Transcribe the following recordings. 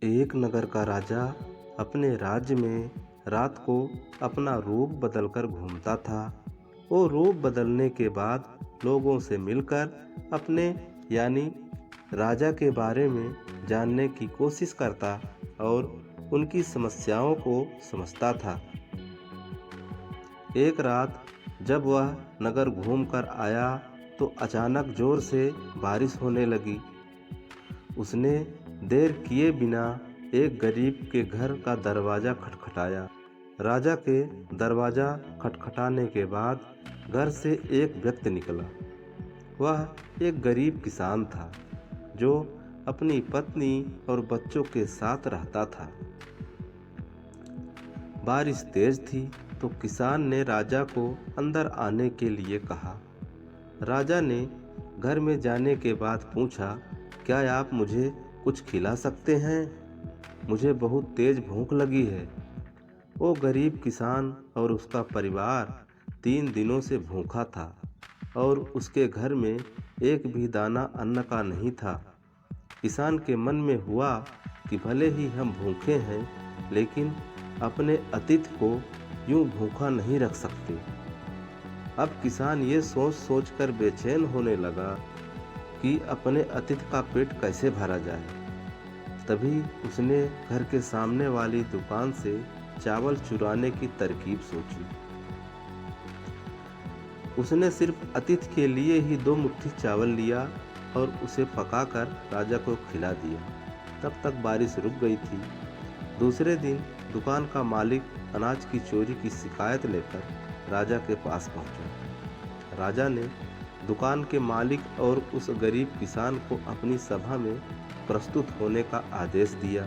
एक नगर का राजा अपने राज्य में रात को अपना रूप बदलकर घूमता था। वो रूप बदलने के बाद लोगों से मिलकर अपने यानी राजा के बारे में जानने की कोशिश करता और उनकी समस्याओं को समझता था। एक रात जब वह नगर घूमकर आया तो अचानक जोर से बारिश होने लगी। उसने देर किए बिना एक गरीब के घर का दरवाज़ा खटखटाया। राजा के दरवाज़ा खटखटाने के बाद घर से एक व्यक्ति निकला। वह एक गरीब किसान था जो अपनी पत्नी और बच्चों के साथ रहता था। बारिश तेज थी तो किसान ने राजा को अंदर आने के लिए कहा। राजा ने घर में जाने के बाद पूछा, क्या आप मुझे कुछ खिला सकते हैं? मुझे बहुत तेज भूख लगी है। वो गरीब किसान और उसका परिवार 3 दिनों से भूखा था और उसके घर में एक भी दाना अन्न का नहीं था। किसान के मन में हुआ कि भले ही हम भूखे हैं लेकिन अपने अतिथि को यूं भूखा नहीं रख सकते। अब किसान ये सोच सोच कर बेचैन होने लगा कि अपने अतिथि का पेट कैसे भरा जाए। तभी उसने घर के सामने वाली दुकान से चावल चुराने की तरकीब सोची। उसने सिर्फ अतिथि के लिए ही 2 मुट्ठी चावल लिया और उसे पकाकर राजा को खिला दिया। तब तक बारिश रुक गई थी। दूसरे दिन दुकान का मालिक अनाज की चोरी की शिकायत लेकर राजा के पास पहुंचा। राजा ने दुकान के मालिक और उस गरीब किसान को अपनी सभा में प्रस्तुत होने का आदेश दिया।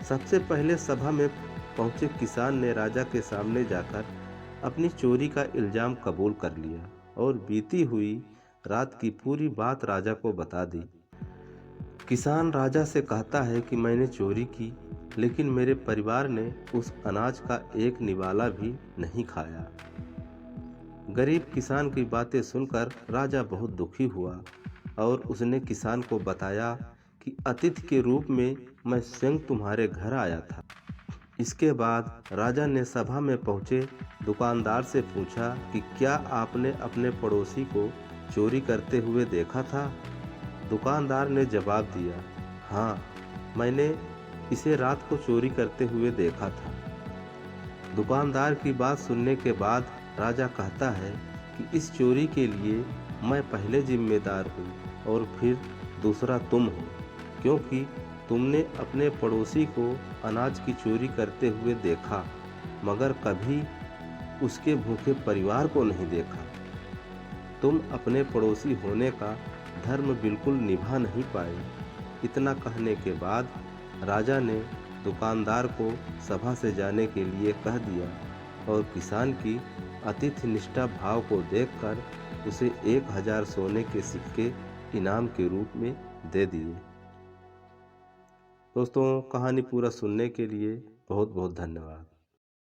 सबसे पहले सभा में पहुंचे किसान ने राजा के सामने जाकर अपनी चोरी का इल्जाम कबूल कर लिया और बीती हुई रात की पूरी बात राजा को बता दी। किसान राजा से कहता है कि मैंने चोरी की लेकिन मेरे परिवार ने उस अनाज का एक निवाला भी नहीं खाया। गरीब किसान की बातें सुनकर राजा बहुत दुखी हुआ और उसने किसान को बताया कि अतिथि के रूप में मैं स्वयं तुम्हारे घर आया था। इसके बाद राजा ने सभा में पहुंचे दुकानदार से पूछा कि क्या आपने अपने पड़ोसी को चोरी करते हुए देखा था? दुकानदार ने जवाब दिया, हाँ, मैंने इसे रात को चोरी करते हुए देखा था। दुकानदार की बात सुनने के बाद राजा कहता है कि इस चोरी के लिए मैं पहले जिम्मेदार हूँ और फिर दूसरा तुम हो, क्योंकि तुमने अपने पड़ोसी को अनाज की चोरी करते हुए देखा मगर कभी उसके भूखे परिवार को नहीं देखा। तुम अपने पड़ोसी होने का धर्म बिल्कुल निभा नहीं पाए। इतना कहने के बाद राजा ने दुकानदार को सभा से जाने के लिए कह दिया और किसान की अतिथि निष्ठा भाव को देखकर उसे 1000 सोने के सिक्के इनाम के रूप में दे दिए। दोस्तों, कहानी पूरा सुनने के लिए बहुत बहुत धन्यवाद।